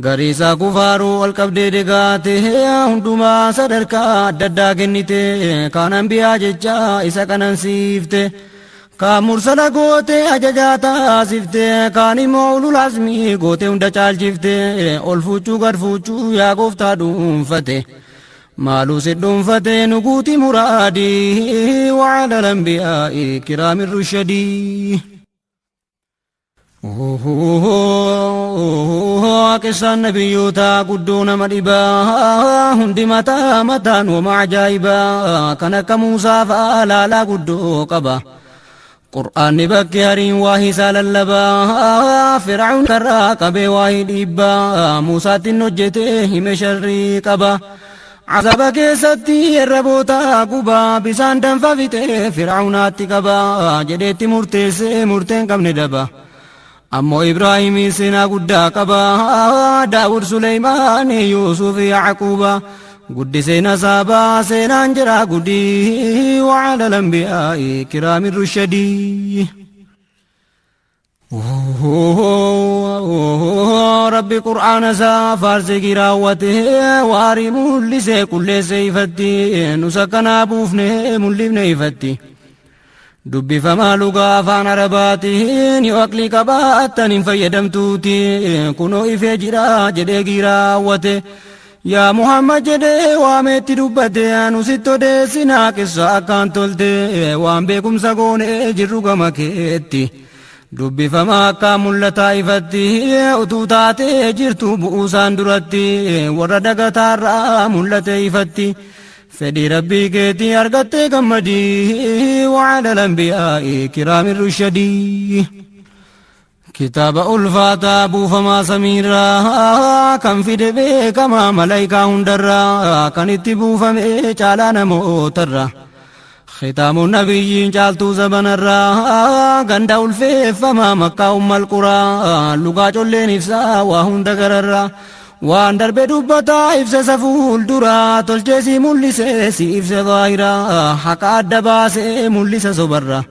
غريسا كفارو والقبد دقاته هندما صدركا ددا كنته كان انبياء ججا إسا كان سيفته كان مرسل قوته أججاتا سيفته كان مولو العزمي قوته هندا چال جفته الفوچو غرفوچو يا قفتا دونفته مالو سدونفته نقوتي مرادي وعلى الأنبياء كرام الرشدي قصان نبيوتا قدون مدبا هندي متا متان ومع جايبا كانك موسى فالا قدو قبا قرآن بكي هرين واهي ساللبا فرعون كراك بواهي ديبا موسى تنجته هم شري قبا عذاب كيستي الربوتا قبا بسان تنففته فرعوناتي قبا جديت مرتين كم ندبا أمو إبراهيم سنا قدا قبا داود سليمان يوسف يعقوبا قد سنا سابا سنا انجرا قدي وعلى الأنبياء كرام الرشدي ربي قرآن سا فارس كراوته واري مولي كل سيفتي نسكنا بوفنه مولي بنيفتي دبي فما لغا فان عرباتين يوكلي كباتن فيدمتوتي كنو إفجرا جدي كراوته يا محمد جدي وامتي دبته نسيتو دي سنا كسا كان تلته وام بكم سقون جرو كمكيتي دبي فما كامل تايفتي أتوتات جرتو بؤسان درتي وردق تارا ملتيفتي فدي ربي كيتي أرغتي كمدي وعلى الأنبياء كرام الرشدي كتاب ألفاتا بو فما سميرا كم في دبي كما ملايكا هندرا كان اتبو فمي چالانا موترا ختام النبي جالتو زبن الرا غندا الفي فما مكة القرى لغا جولين إفسا وهند غررا وان درب دبتا إفسا سفول درا تلجسي ملسي إفسا ظاهرا حقا دباسي ملسا صبرا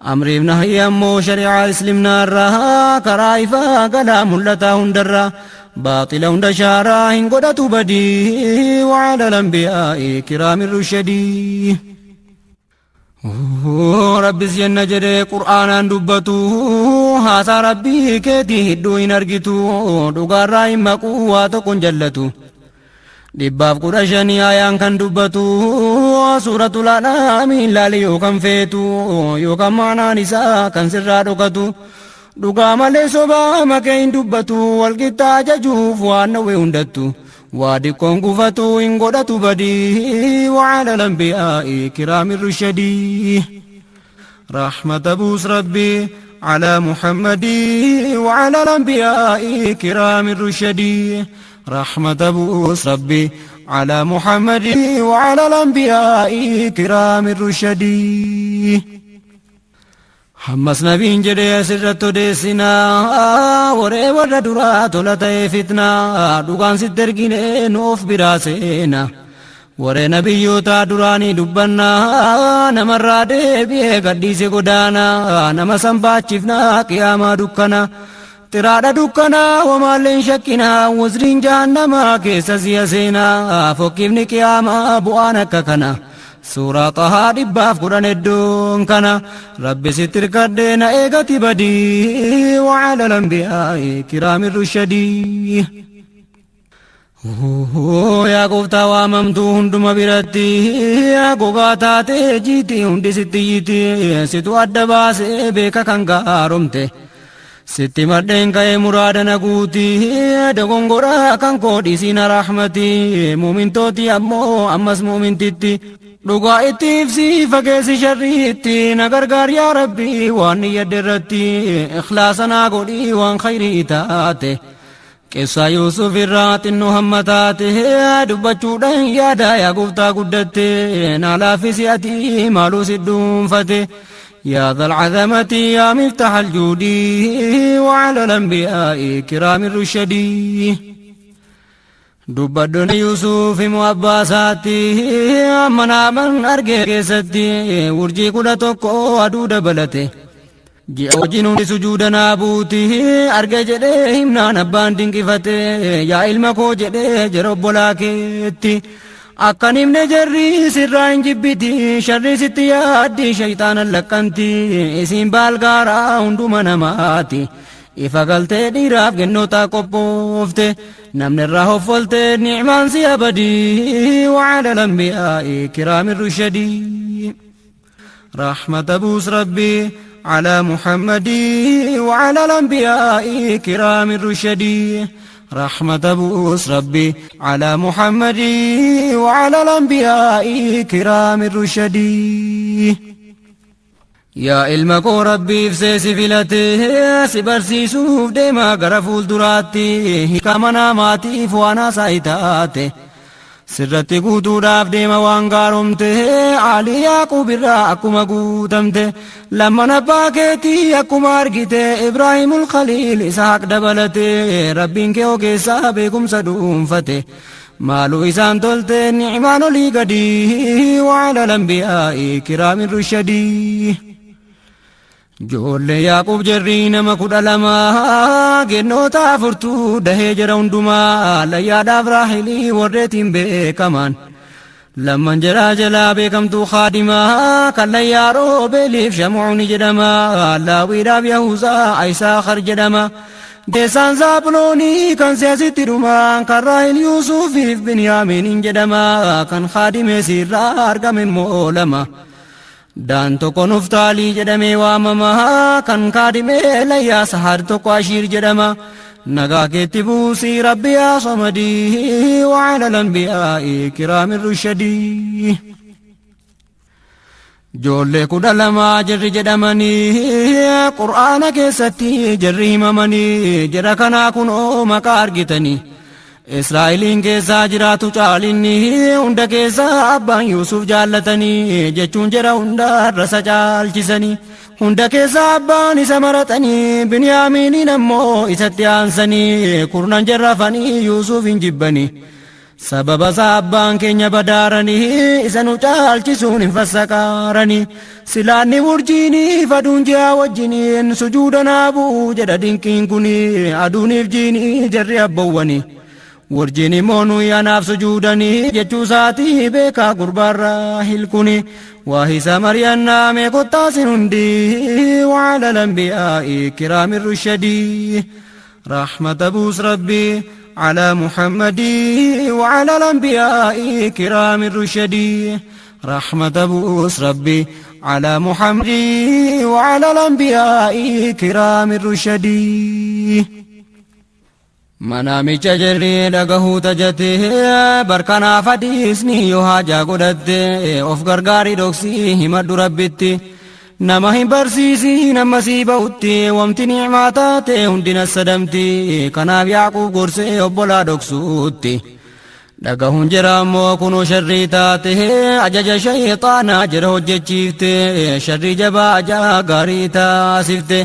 أمري بنهي أمو شريعة إسلمنا الرا كرايفا قلا ملتا هندرا باطل هند شارا هنقودة بدي وعلى الأنبياء كرام الرشدي ربي سينا جري قرآن دبتو هاسا ربي كيتي هدو إن أرغتو دوغار رايم مقواتو كن جلتو دباف قرشاني آيان كان دبتو سورة الأنام لالي يوكم فيتو يوكم معنا نساء كان سرا دوكتو دوغا مالي صبا مكين دبتو والقتا ججوف وانوي هندتو وادي كونغفتو إن قدتو بدي وعلى الأنبياء كرام الرشدي رحمة بوس ربي على محمد وعلى الأنبياء كرام الرشدي رحمة بوس ربي على محمد وعلى الأنبياء كرام الرشدي حمس نبين جدي سرتو ديسنا وري وردرات لتي فتنا دوغان سترقين نوف براسينا وري نبيوتا دراني دبنا نمر ديبي قديس قدانا نما سنباتشفنا قياما دكنا ترادا دكنا ومالين شكنا وزرين جهنما كيسا سياسينا فوكيبني قياما بوانا ككنا سورة طه دباف قرآن الدون كان ربي ستر كدنا إيغتي بدي وعلى الأنبياء كرام الرشدي يا قفتا واممتو هندم برتي يا قوغاتا تيجيتي هندي ستيتي ستو أدباس بيكا كنغارمتي ستي مردين كاي مرادنا قوتي دقنقرا كنقودي سينا رحمتي مؤمن توتي أمس مؤمن تتي dhugaa itti ibsi fageessi sharriitti na gargaar yaa rabbi waan niyadderratti ikhlaasanaa godhii waan khayrii taate qeessaa yuusuf irraa xinnoo hamma taate dubbachuudhaan yaada yaa gooftaa guddatte naa laaffisi ati maaluu si dhuunfate يا ذا العظمة يا مفتاح الجود وعلى الأنبياء كرام الرشدي دبدون يوسف مؤباساتي منا من أرجع كستي ورجي كودا توكو أدو دبلته ji'a wajjin hundi sujuuda naa buuti arge jedhee himnaan abbaan dinqifate yaa ilma koo jedhee jara obbolaa keetti akkan himne jarri sirraa hin jibbiti sharri sitti yaaddi shayxaanan laqqanti isiin baalgaaraa hunduma namaati ifa galtee dhiiraaf kennootaa qophoofte namni irraa hoffolte ni'maan si abadii wa'ala lambiyaa'ii kiraamin rushadii rahmata buus rabbii على محمد وعلى الأنبياء كرام الرشدي رحمة بوس ربي على محمد وعلى الأنبياء كرام الرشدي يا علمكو ربي فسيسي فلته سبرسي سوف ديما غرفول دراتي كمنا ماتي فوانا سايتاتي sirratti guutuudhaaf deema waan gaaromte Ali Yaaqub irraa akkuma guutamte lamman abbaa keetii akkuma argite Ibraahimul Khaliil Isaaq dabalate rabbiin kee ogeessaa beekumsa dhuunfate maaluu isaan tolte ni'maan olii gadi wa'ala lambiyaa'ii kiraamin rushadii Joollee Yaaqub jarri nama 12 gennoota 4 dahee jara hundumaa layyaadhaaf raahilii warreetiin beekaman lamman jaraa jalaa beekamtuu khaadimaa kan layyaa roobeeliif shamuuni jedhama laawiidhaaf yahuuzaa Ayisaakar jedhama deessaan zaabuloonii kan siyaasitti dhumaan kan raahil yuusufiif binyaamiin jedhama kan khaadimeesirraa argame immoo lama daan tokko nuftaalii jedhamee waamama kan kaadhimee layyaa sahar tokko ashiir jedhama nagaa keetti buusii rabbi yaa samadii wa'ala lambiyaa'ii kiraamin rushadii joollee 12 jarri jedhamanii qur'aana keessatti jarri himamanii jara kanaa kunoo maqaa argitanii Israa'eliin keessaa jiraatu caalinni hunda keessaa abbaan Yuusuf jaallatanii jechuun jara hunda rasa caalchisanii hunda keessaa abbaan isa maratanii Binyaamiiniin ammoo isatti aansanii kurnan jarrafanii Yuusuf hin jibbanii sababa isaa abbaan keenya badaaranii isa nu caalchisuun hin fassaqaaranii silaanni urjiinii faduun ji'a wajjiniin sujuuda naa bu'u jedha dinqiin kuni aduuniif jiinii jarri abbawwanii warjiin immoo nuyi anaaf sujuudanii jechuu isaatii beekaa gurbaarraa hilkuni waa isa mari'annaa mee kottaasin hundi wa'ala lambiyaa'ii kiraamin rushadii rahmata buus rabbii على محمد وعلى الأنبياء كرام الرشدي رحمة بوس ربي على محمد وعلى الأنبياء كرام الرشدي منامي جري لغهو تجته بركنا فديسني يوهاجا قدته of gargaari dhoksii himadhu rabbitti nama hin barsiisi nama sii ba'utti wamti ni'maa taate hundina sadamti kanaaf Yaaqub gorsee obbolaa dhoksuutti dhagahuun jira ammoo kunoo sharrii taate ajaja shayxaanaa jira hojjechiifte sharrii jabaa ajaa gaarii taasifte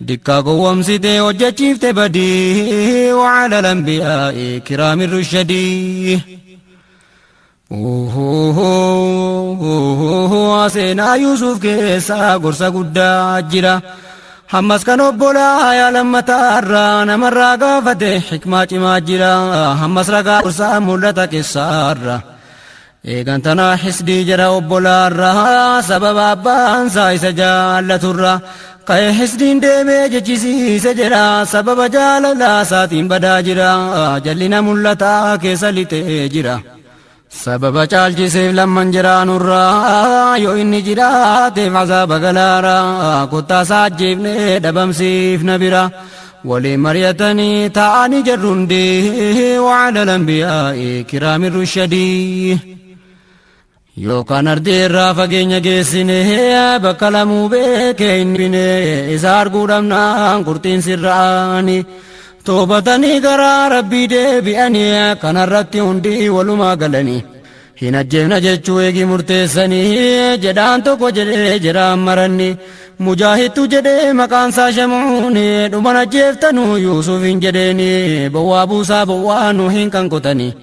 dikkaa gowwomsite hojjechiifte badii wa'ala lambiyaa'ii kiraamin rushadii seenaa Yuusuf keessa gorsa guddaa jira hammas kan obbolaa yaa lammataarraa namarraa gaafate hikmaa cimaa jira hammas ragaa gorsaa mul'ata keessaarra eegan tanaa hisdii jira obbolaarraa sababa abbaansaa isa jaallaturra ka'e hisdiin deemee jechisiise jira sababa jaalalaa isaatiin badaa jira jallina mul'ataa keessa lixee jira sababa caalchiseef lamman jiraanurraa yoo inni jiraateef azaaba galaaraa kottaasaa ajjeefnee dhabamsiifna bira waliin mari'atanii taa'anii jarru hundi wa'ala lambiyaa'ii kiraamin rushadii yookaan ardii irraa fageenya geessine bakka lamuu beekee hin bine isa arguu dhabnaan qurxiin sirraani toobatanii garaa rabbii deebi'anii kanarratti hundi walumaa galanii hin ajjeefna jechuu eegi murteessanii jedhaan tokko jedhee jiraan maranni mujaahidtu jedhee maqaansaa shamuuni dhuman ajjeeftanuu Yuusuf hin jedheeni bowwaa buusaa bowwaa nu hin qankotanii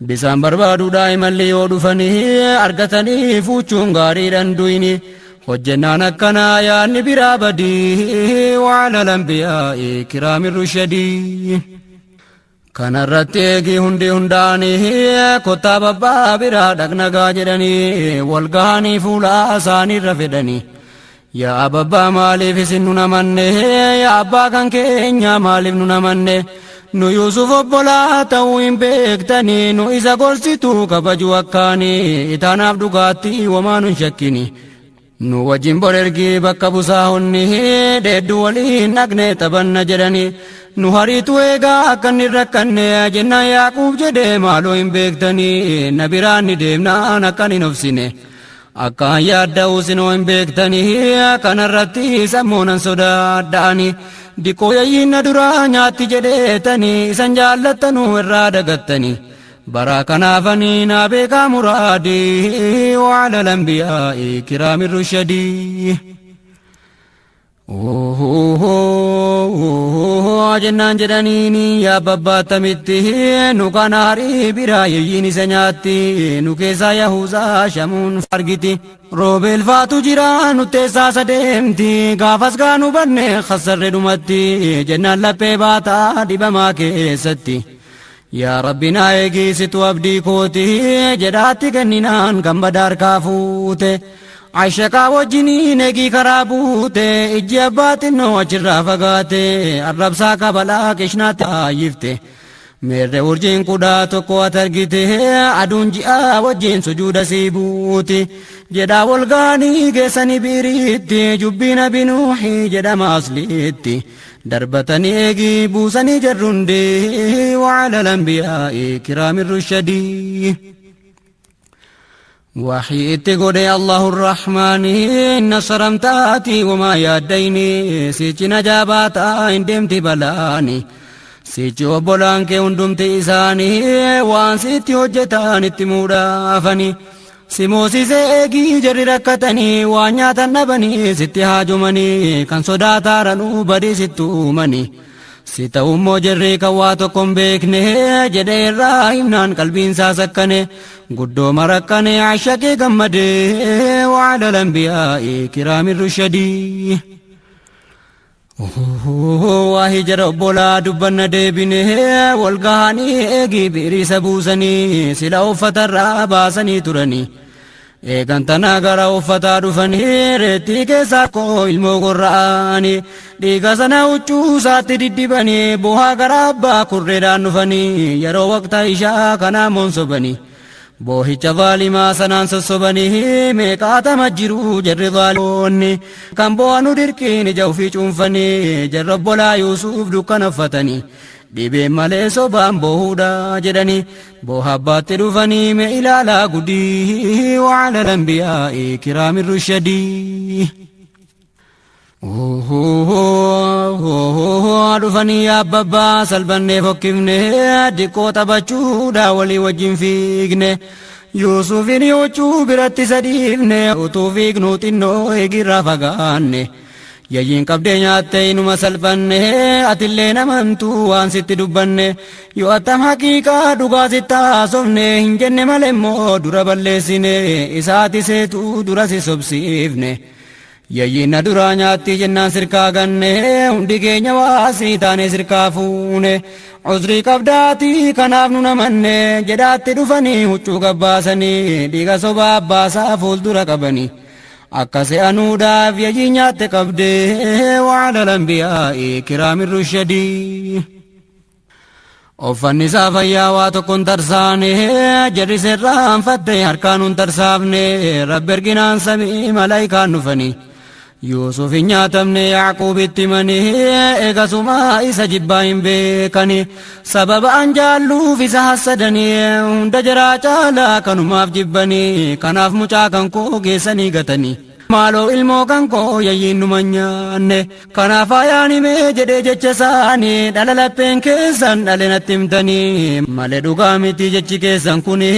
bisaan barbaaduudhaa imalli yoo dhufanii argatanii fuuchuun gaariidhan duyini hojjennaan akkanaa yaanni biraa badii wa'ala lambiyaa kiraami rushadii kanarratti eegi hundi hundaanii kottaa babbaa biraa dhaqnagaa jedhanii walgahanii fuula isaaniirra fedhanii yaa babbaa maaliif isin nu namanne yaa abbaa kan keenya maaliif nu namanne nu Yuusuf obbolaa ta'uu hin beektanii nu isa gorsituu kabaju akkaanii itaanaaf dhugaatti wamaa nu hin shakkini nu wajjin bor ergii bakka busaahonni dheedduu waliin dhaqne taphanna jedhanii nu hariitu eegaa akka inni rakkanne jennaan Yaaquub jedhee maaloo hin beektanii na biraan ni deemnaan akkan hin obsine akkaan yaadda'uu sinoo hin beektanii kanarratti sammuunan sodaadha'anii diqoo yayyiin na duraa nyaatti jedheetanii isan jaallattanuu irraa dagattanii bara kanaafanii naa beekaa muraadii wa'ala lambiyaa kiraami rushadii jennaan jedhaniini yaa babbaattamitti nu kana harii biraa yayyiin isa nyaatti nu keessaa Yahuuzaa shamuun argiti roobeel faatu jira nutteessaa sadeemti gaafas gaanu banne khasarre dhumatti jennaan laphee baataa dhibamaa keessatti yaa rabbi naa eegisitu abdii kooti jedhaatti kenninaan kan badaarkaa fuute Aishakaa wajjiniin eegii karaa buute ijji abbaaxinnoo achirraa fagaate arrabsaa kabalaa qishnaatti ayyifte meerre urjiin kudhaa tokko at argite aduun ji'aa wajjiin sujuuda sii buuti jedhaa walgaanii geessanii biiriitti jubbiin abinuuxii jedhama asliitti darbatanii eegii buusanii jarrundee wa'ala lambiyaa kiraami rushadii وحي اتقودي الله الرحمن إن صرمتاتي وما ياديني سيچ نجاباتا اندمت بلاني سيچ وبولانك اندمت إساني وان سيتي هجتان اتمودافني سيموسي سيكي جري ركتني وانياتا نبني ستي هاجمني كان صداتا رنو بدي ستومني sita ummoo jirrii kawwaa tokkon beekne jedhee irraa himnaan qalbiin isaa sakkane guddoo marakkane ashaqee gammade wa'ala lambiyaa kiraami rushadii waahi jara obbolaa dubbanna deebine walgahanii eegii biiriisa buusanii sila uffatarraa baasanii turanii eegan tanaa gara uffataa dhufanii reettii keessaa koo ilmoo gorra'anii dhiiga sana huccuu isaatti diddibanii buhaa gara abbaa kurreedhaan dhufanii yeroo waqtaa ishaa kanaa monsobanii boohicha vaalimaa sanaan sossobanii meeqaatama jiru jarri vaaloonni kan bo'anu dirqiin ija ufii cuunfanii jarra obbolaa Yuusuf dukkanaffatanii dhibeen malee sobaan boohuudha jedhanii booha abbaatti dhufanii mee ilaalaa gudii wa'ala lambiyaa kiraami rushadii dhufanii abbabbaa salphannee fokkifne diqqoo taphachuudha walii wajjin fiigne Yuusufin huccuu biratti sadiifne utuu fiignuu xinnoo eegirraa fagaanne yayyiin qabdee nyaattee inuma salphanne atillee namantuu waan sitti dubbanne yoo attam haqiiqaa dhugaa sitti haasofne hin jenne malee immoo dura balleessine isaati seetuu dura si sobsiifne yayyiin na duraa nyaatti jennaan sirkaa ganne hundi keenya waasii taane sirkaa fuune uzrii qabdaatii kanaaf nu namanne jedhaatti dhufanii huccuu gabbaasanii dhiiga sobaa abbaasaa fuuldura qabanii akkase anuudhaaf yayyii nyaatte qabdee wa'ala lambiyaa kiraami rushadii uffanni isaa fayyaa waa tokkon tarsaane jarri serraanfatte harkaan hun tarsaafne rabbi erginaan samii malaayikaan dhufanii Yuusuf hin nyaatamne Yaaquubitti himanii eegasumaa isa jibbaa hin beekani sababa an jaalluuf isa hassadanii hunda jaraa caalaa kanumaaf jibbanii kanaaf mucaa kan koo geessanii gatanii maaloo ilmoo kan koo yayyiin numa nyaanne kanaaf ayaan himee jedhee jecha isaanii dhala lapheen keessan dhale natti himtanii malee dhugaa miti jechi keessan kuni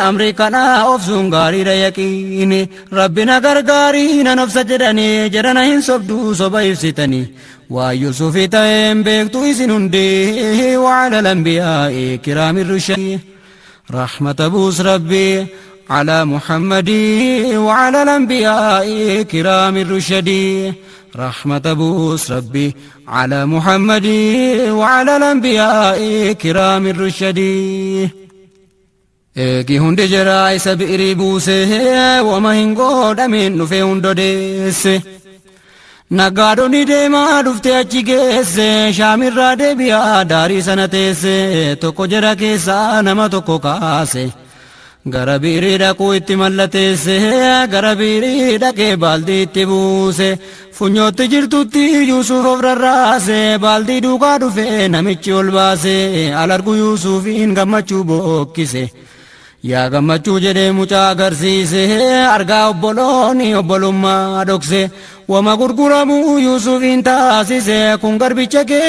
amrii kanaa obsuun gaariidha yaqiini rabbina gargaarii nan obsa jedhanii jedhana hin sobduu soba ibsitanii waan Yuusufii ta'een beektu isin hundee wa'ala lambiyaa kiraami rushadii rahmata buus rabbii على محمد وعلى الأنبياء كرام الرشد رحمة بوس ربي على محمد وعلى الأنبياء كرام الرشد Eegi hundi jira isa bi'irii buuse wama hin godhamin dhufe hundodeesse naggaadhonni deemaa dhufte achi geesse shaamirraa deebi'aa daarii sana teesse tokko jara keessaa nama tokko kaase gara bi'irii dhaquu itti mallateesse gara bi'irii dhaqee baaldii itti buuse funyootti jirtutti Yuusuf of rarraase baaldii duukaa dhufe namichi ol baase alargu Yuusufiin gammachuu bokkise yaa gammachuu jedhee mucaa agarsiise argaa obboloonni obbolummaa dhokse wama gurguramuu Yuusufiin taasise kun garbicha kee